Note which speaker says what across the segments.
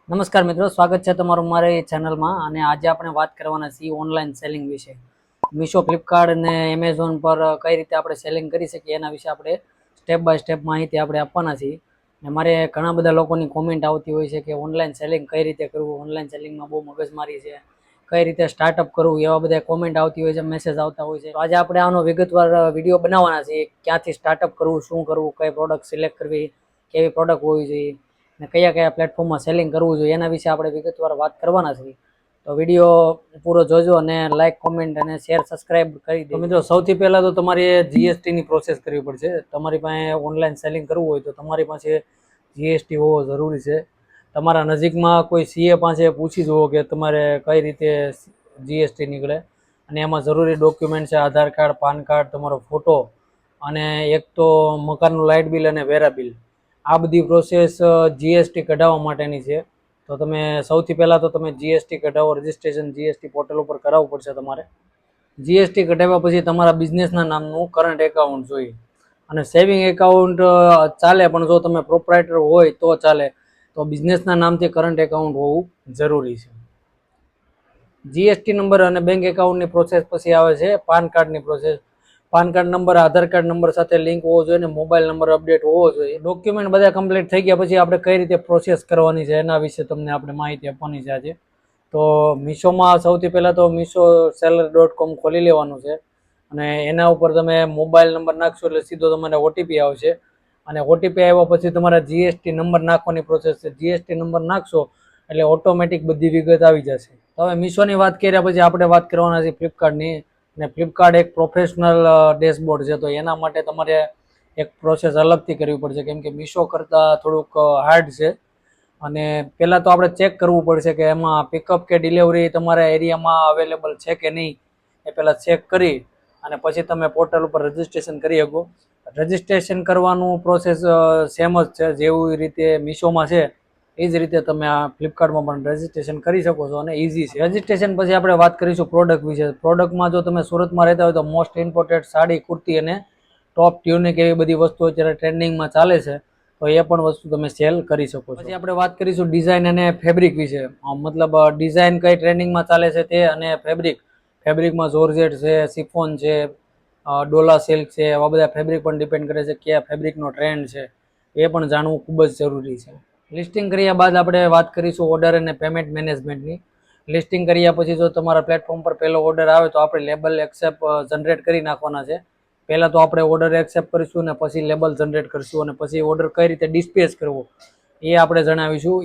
Speaker 1: નમસ્કાર મિત્રો, સ્વાગત છે તમારું મારી ચેનલમાં. અને આજે આપણે વાત કરવાના છીએ ઓનલાઈન સેલિંગ વિશે. મીશો, ફ્લિપકાર્ટ અને એમેઝોન પર કઈ રીતે આપણે સેલિંગ કરી શકીએ એના વિશે આપણે સ્ટેપ બાય સ્ટેપ માહિતી આપણે આપવાના છીએ. અને મારે ઘણા બધા લોકોની કોમેન્ટ આવતી હોય છે કે ઓનલાઈન સેલિંગ કઈ રીતે કરવું, ઓનલાઈન સેલિંગમાં બહુ મગજમારી છે, કઈ રીતે સ્ટાર્ટઅપ કરવું, એવા બધા કોમેન્ટ આવતી હોય છે, મેસેજ આવતા હોય છે. તો આજે આપણે આનો વિગતવાર વિડીયો બનાવવાના છીએ. ક્યાંથી સ્ટાર્ટઅપ કરવું, શું કરવું, કઈ પ્રોડક્ટ સિલેક્ટ કરવી, કેવી પ્રોડક્ટ હોવી જોઈએ, અને કયા કયા પ્લેટફોર્મમાં સેલિંગ કરવું જોઈએ એના વિશે આપણે વિગતવાર વાત કરવાના છીએ. તો વિડીયો પૂરો જોજો અને લાઇક, કોમેન્ટ અને શેર, સબસ્ક્રાઇબ કરી દો. મિત્રો, સૌથી પહેલા તો તમારે જીએસટીની પ્રોસેસ કરવી પડશે. તમારી પાસે ઓનલાઈન સેલિંગ કરવું હોય તો તમારી પાસે જીએસટી હોવો જરૂરી છે. તમારા નજીકમાં કોઈ સીએ પાસે પૂછી જુઓ કે તમારે કઈ રીતે જીએસટી નીકળે, અને એમાં જરૂરી ડોક્યુમેન્ટ છે આધાર કાર્ડ, પાન કાર્ડ, તમારો ફોટો, અને એક તો મકાનનું લાઇટ બિલ અને વેરા બિલ. આ બધી પ્રોસેસ જીએસટી કઢાવવા માટેની છે. તો તમે સૌથી પહેલાં તો તમે જીએસટી કઢાવો, રજિસ્ટ્રેશન જીએસટી પોર્ટલ ઉપર કરાવવું પડશે તમારે. જીએસટી કઢાવ્યા પછી તમારા બિઝનેસના નામનું કરંટ એકાઉન્ટ જોઈએ, અને સેવિંગ એકાઉન્ટ ચાલે, પણ જો તમે પ્રોપ્રાઇટર હોય તો ચાલે. તો બિઝનેસના નામથી કરંટ એકાઉન્ટ હોવું જરૂરી છે. જીએસટી નંબર અને બેંક એકાઉન્ટની પ્રોસેસ પછી આવે છે પાન કાર્ડની પ્રોસેસ. પાન કાર્ડ નંબર આધાર કાર્ડ નંબર સાથે લિંક હોવો જોઈએ, અને મોબાઈલ નંબર અપડેટ હોવો જોઈએ. ડોક્યુમેન્ટ બધા કમ્પ્લીટ થઈ ગયા પછી આપણે કઈ રીતે પ્રોસેસ કરવાની છે એના વિશે તમને આપણે માહિતી આપવાની છે આજે. તો મીશોમાં સૌથી પહેલાં તો MishoSeller.com ખોલી લેવાનું છે, અને એના ઉપર તમે મોબાઈલ નંબર નાખશો એટલે સીધો તમારે ઓટીપી આવશે. અને ઓટીપી આવ્યા પછી તમારા જીએસટી નંબર નાખવાની પ્રોસેસ છે. જીએસટી નંબર નાખશો એટલે ઓટોમેટિક બધી વિગત આવી જશે. તો હવે મીશોની વાત કર્યા પછી આપણે વાત કરવાના છે ફ્લિપકાર્ટની. અને ફ્લિપકાર્ટ એક પ્રોફેશનલ ડેશબોર્ડ છે, તો એના માટે તમારે એક પ્રોસેસ અલગથી કરવી પડશે, કેમ કે મીશો કરતાં થોડુંક હાર્ડ છે. અને પહેલાં તો આપણે ચેક કરવું પડશે કે એમાં પિકઅપ કે ડિલિવરી તમારા એરિયામાં અવેલેબલ છે કે નહીં, એ પહેલાં ચેક કરી અને પછી તમે પોર્ટલ ઉપર રજિસ્ટ્રેશન કરી શકો. રજિસ્ટ્રેશન કરવાનું પ્રોસેસ સેમ જ છે, જેવી રીતે મીશોમાં છે એ જ રીતે તમે આ ફ્લિપકાર્ટમાં પણ રજિસ્ટ્રેશન કરી શકો છો, અને ઇઝી છે. રજિસ્ટ્રેશન પછી આપણે વાત કરીશું પ્રોડક્ટ વિશે. પ્રોડક્ટમાં જો તમે સુરતમાં રહેતા હોય તો મોસ્ટ ઇમ્પોર્ટન્ટ સાડી, કુર્તી અને ટોપ, ટ્યુનિક એવી બધી વસ્તુઓ અત્યારે ટ્રેન્ડિંગમાં ચાલે છે, તો એ પણ વસ્તુ તમે સેલ કરી શકો છો. પછી આપણે વાત કરીશું ડિઝાઇન અને ફેબ્રિક વિશે. મતલબ ડિઝાઇન કઈ ટ્રેન્ડિંગમાં ચાલે છે તે, અને ફેબ્રિકમાં જોર્જેટ છે, સિફોન છે, ડોલા સિલ્ક છે, એવા બધા ફેબ્રિક પણ ડિપેન્ડ કરે છે કયા ફેબ્રિકનો ટ્રેન્ડ છે, એ પણ જાણવું ખૂબ જ જરૂરી છે. લિસ્ટિંગ કર્યા બાદ આપણે વાત કરીશું ઓર્ડર અને પેમેન્ટ મેનેજમેન્ટની. લિસ્ટિંગ કર્યા પછી જો તમારા પ્લેટફોર્મ પર પહેલો ઓર્ડર આવે તો આપણે લેબલ એક્સેપ્ટ જનરેટ કરી નાખવાના છે. પહેલાં તો આપણે ઓર્ડર એક્સેપ્ટ કરીશું, અને પછી લેબલ જનરેટ કરીશું, અને પછી ઓર્ડર કઈ રીતે ડિસ્પેચ કરવો એ આપણે જણાવીશું.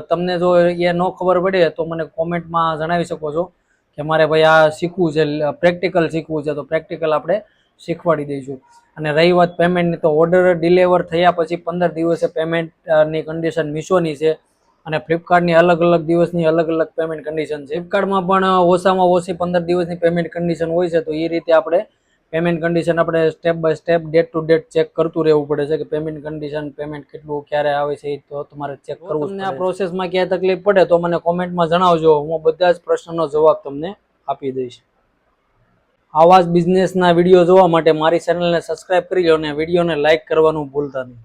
Speaker 1: તમને જો એ ન ખબર પડે તો મને કોમેન્ટમાં જણાવી શકો છો કે મારે ભાઈ આ શીખવું છે, પ્રેક્ટિકલ શીખવું છે, તો પ્રેક્ટિકલ આપણે શીખવાડી દઈશું. અને રહી વાત પેમેન્ટની, તો ઓર્ડર ડિલિવર થયા પછી 15 દિવસે પેમેન્ટની કન્ડિશન મીશોની છે, અને ફ્લિપકાર્ટની અલગ અલગ દિવસની અલગ અલગ પેમેન્ટ કન્ડિશન છે. ફ્લિપકાર્ટમાં પણ ઓછામાં ઓછી 15 દિવસની પેમેન્ટ કન્ડિશન હોય છે, તો એ રીતે આપણે પેમેન્ટ કન્ડિશન આપણે step by step date to date check કરતું રહેવું પડે છે કે પેમેન્ટ કન્ડિશન, પેમેન્ટ કેટલું ક્યારે આવે છે, એ તો તમારે ચેક કરવું. તમને આ પ્રોસેસમાં ક્યાંય તકલીફ પડે તો મને કોમેન્ટમાં જણાવજો, હું બધા જ પ્રશ્નનો જવાબ તમને આપી દઈશ. આવા જ બિઝનેસના વિડીયો જોવા માટે મારી ચેનલને સબસ્ક્રાઇબ કરી લો, અને વિડીયોને લાઇક કરવાનું ભૂલતા નહીં.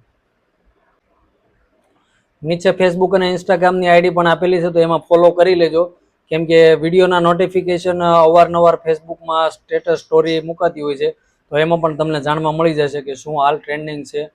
Speaker 1: નીચે ફેસબુક અને ઇન્સ્ટાગ્રામની આઈડી પણ આપેલી છે, તો એમાં ફોલો કરી લેજો, કેમ કે વિડીયોના નોટિફિકેશન અવારનવાર ફેસબુકમાં સ્ટેટસ સ્ટોરી મુકાતી હોય છે, તો એમાં પણ તમને જાણવા મળી જશે કે શું હાલ ટ્રેન્ડિંગ છે